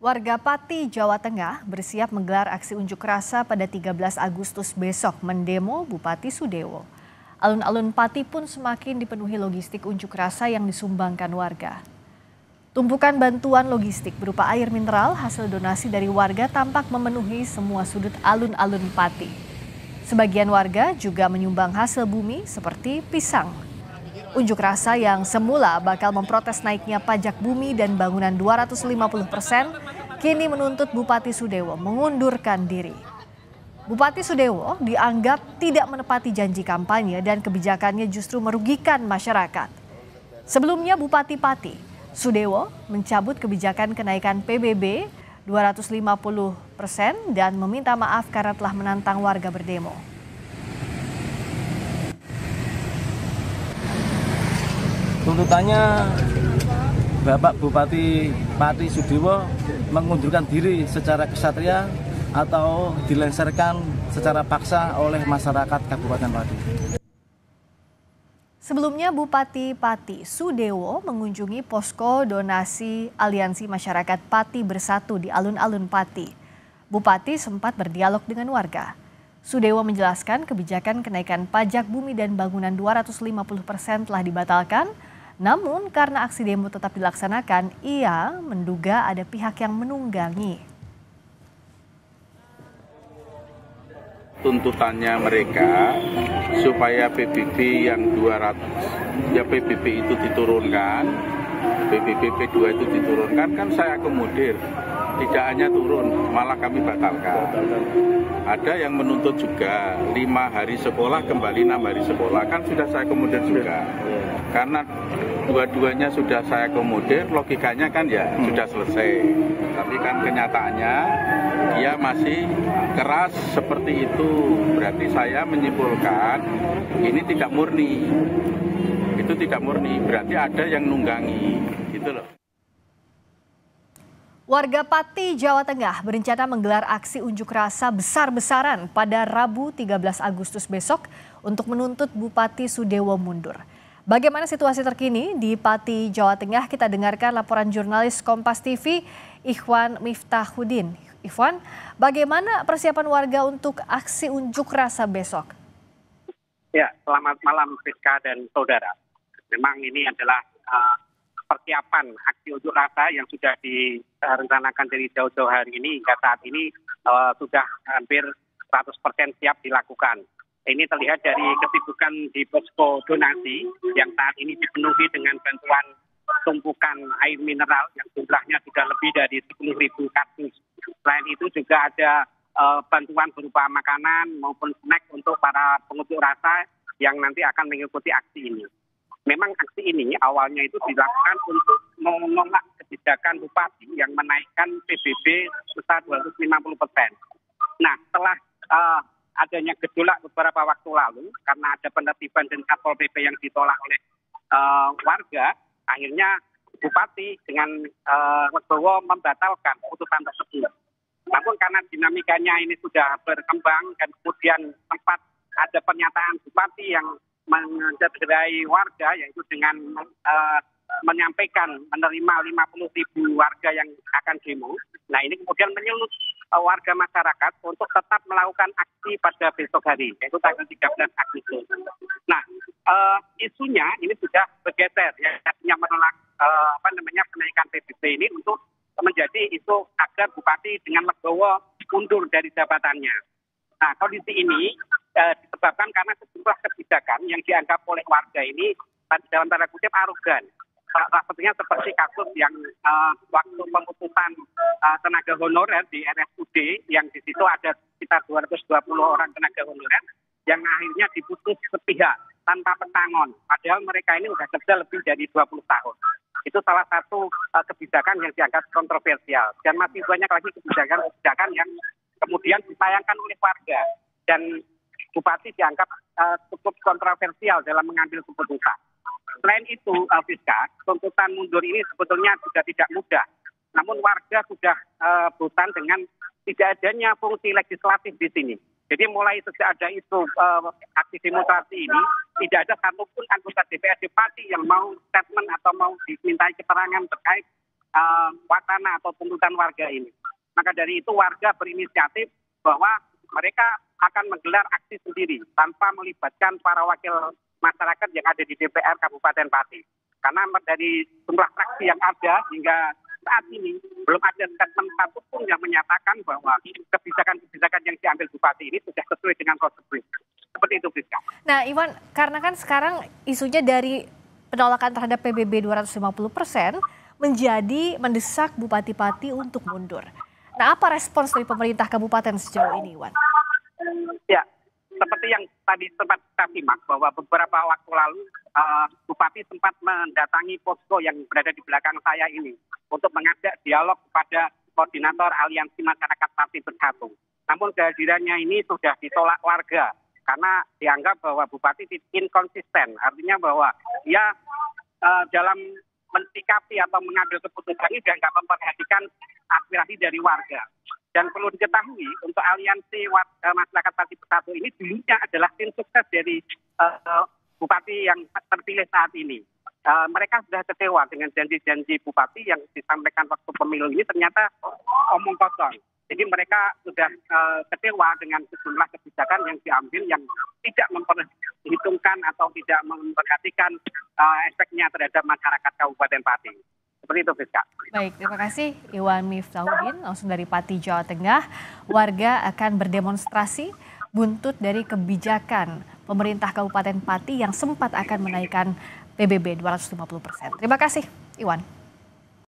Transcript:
Warga Pati, Jawa Tengah bersiap menggelar aksi unjuk rasa pada 13 Agustus besok mendemo Bupati Sudewo. Alun-alun Pati pun semakin dipenuhi logistik unjuk rasa yang disumbangkan warga. Tumpukan bantuan logistik berupa air mineral hasil donasi dari warga tampak memenuhi semua sudut alun-alun Pati. Sebagian warga juga menyumbang hasil bumi seperti pisang. Unjuk rasa yang semula bakal memprotes naiknya pajak bumi dan bangunan 250%, kini menuntut Bupati Sudewo mengundurkan diri. Bupati Sudewo dianggap tidak menepati janji kampanye dan kebijakannya justru merugikan masyarakat. Sebelumnya Bupati Pati, Sudewo mencabut kebijakan kenaikan PBB 250% dan meminta maaf karena telah menantang warga berdemo. Tuntutannya Bapak Bupati Pati Sudewo mengundurkan diri secara kesatria atau dilengsarkan secara paksa oleh masyarakat Kabupaten Pati. Sebelumnya Bupati Pati Sudewo mengunjungi posko donasi Aliansi Masyarakat Pati Bersatu di alun-alun Pati. Bupati sempat berdialog dengan warga. Sudewo menjelaskan kebijakan kenaikan pajak bumi dan bangunan 250% telah dibatalkan. Namun karena aksi demo tetap dilaksanakan, ia menduga ada pihak yang menunggangi. Tuntutannya mereka supaya PBB yang 200, ya PBB itu diturunkan, PBB P2 itu diturunkan, kan saya akomodir. Tidak hanya turun, malah kami batalkan. Ada yang menuntut juga 5 hari sekolah kembali 6 hari sekolah, kan sudah saya akomodir juga. Karena dua-duanya sudah saya akomodir, logikanya kan ya sudah selesai. Tapi kan kenyataannya dia masih keras seperti itu. Berarti saya menyimpulkan ini tidak murni. Itu tidak murni, berarti ada yang nunggangi, gitu loh. Warga Pati, Jawa Tengah berencana menggelar aksi unjuk rasa besar-besaran pada Rabu 13 Agustus besok untuk menuntut Bupati Sudewo mundur. Bagaimana situasi terkini di Pati, Jawa Tengah? Kita dengarkan laporan jurnalis Kompas TV, Ikhwan Miftahudin. Ikhwan, bagaimana persiapan warga untuk aksi unjuk rasa besok? Ya, selamat malam Rizka dan saudara. Memang ini adalah persiapan aksi unjuk rasa yang sudah direncanakan dari jauh-jauh hari ini hingga saat ini sudah hampir 100% siap dilakukan. Ini terlihat dari kesibukan di posko donasi yang saat ini dipenuhi dengan bantuan tumpukan air mineral yang jumlahnya sudah lebih dari 10.000 kardus. Selain itu juga ada bantuan berupa makanan maupun snack untuk para pengunjuk rasa yang nanti akan mengikuti aksi ini. Memang aksi ini awalnya itu dilakukan untuk menolak kebijakan bupati yang menaikkan PBB sebesar 250%. Nah, setelah adanya gejolak beberapa waktu lalu karena ada penertiban dan Satpol PP yang ditolak oleh warga, akhirnya bupati dengan legowo membatalkan putusan tersebut. Namun karena dinamikanya ini sudah berkembang dan kemudian sempat ada pernyataan bupati yang mencederai warga, yaitu dengan menyampaikan menerima 50.000 warga yang akan demo. Nah, ini kemudian menyulut warga masyarakat untuk tetap melakukan aksi pada besok hari, yaitu tanggal 13 Agustus. Nah, isunya ini sudah bergeser, ya, artinya menolak kenaikan PBB ini untuk menjadi isu agar bupati dengan legowo mundur dari jabatannya. Nah, kondisi ini disebabkan karena sejumlah kebijakan yang dianggap oleh warga ini dalam tanda kutip arogan. Salah satunya seperti kasus yang waktu pemutusan tenaga honorer di RSUD yang di situ ada sekitar 220 orang tenaga honorer yang akhirnya diputus sepihak tanpa pesangon. Padahal mereka ini sudah kerja lebih dari 20 tahun. Itu salah satu kebijakan yang dianggap kontroversial. Dan masih banyak lagi kebijakan yang kemudian disayangkan oleh warga. Dan bupati dianggap cukup kontroversial dalam mengambil keputusan. Selain itu, Fiska, tuntutan mundur ini sebetulnya sudah tidak mudah. Namun warga sudah bosan dengan tidak adanya fungsi legislatif di sini. Jadi mulai sejak ada isu aksi demonstrasi ini, tidak ada satupun anggota DPRD Pati yang mau statement atau mau dimintai keterangan terkait wacana atau tuntutan warga ini. Maka dari itu warga berinisiatif bahwa mereka akan menggelar aksi sendiri tanpa melibatkan para wakil masyarakat yang ada di DPR Kabupaten Pati. Karena dari jumlah fraksi yang ada hingga saat ini belum ada statement satupun yang menyatakan bahwa kebijakan-kebijakan yang diambil Bupati ini sudah sesuai dengan prosedur. Seperti itu, Friska. Nah, Iwan, karena kan sekarang isunya dari penolakan terhadap PBB 250% menjadi mendesak Bupati Pati untuk mundur. Nah, apa respons dari pemerintah kabupaten sejauh ini, Iwan? Ya, seperti yang tadi sempat kita simak bahwa beberapa waktu lalu Bupati sempat mendatangi posko yang berada di belakang saya ini untuk mengajak dialog kepada koordinator Aliansi Masyarakat Pati Bersatu. Namun kehadirannya ini sudah ditolak warga karena dianggap bahwa Bupati inkonsisten. Artinya bahwa dia dalam mensikapi atau mengambil keputusan ini dia nggak memperhatikan aspirasi dari warga. Dan perlu diketahui untuk Aliansi Masyarakat Pati Bersatu ini dulunya adalah tim sukses dari Bupati yang terpilih saat ini. Mereka sudah kecewa dengan janji-janji Bupati yang disampaikan waktu pemilu ini ternyata omong kosong. Jadi mereka sudah kecewa dengan sejumlah kebijakan yang diambil yang tidak memperhitungkan atau tidak memperhatikan efeknya terhadap masyarakat Kabupaten Pati. Seperti itu, Friska. Baik, terima kasih Iwan Miftahudin langsung dari Pati, Jawa Tengah. Warga akan berdemonstrasi buntut dari kebijakan pemerintah Kabupaten Pati yang sempat akan menaikkan PBB 250%. Terima kasih, Iwan.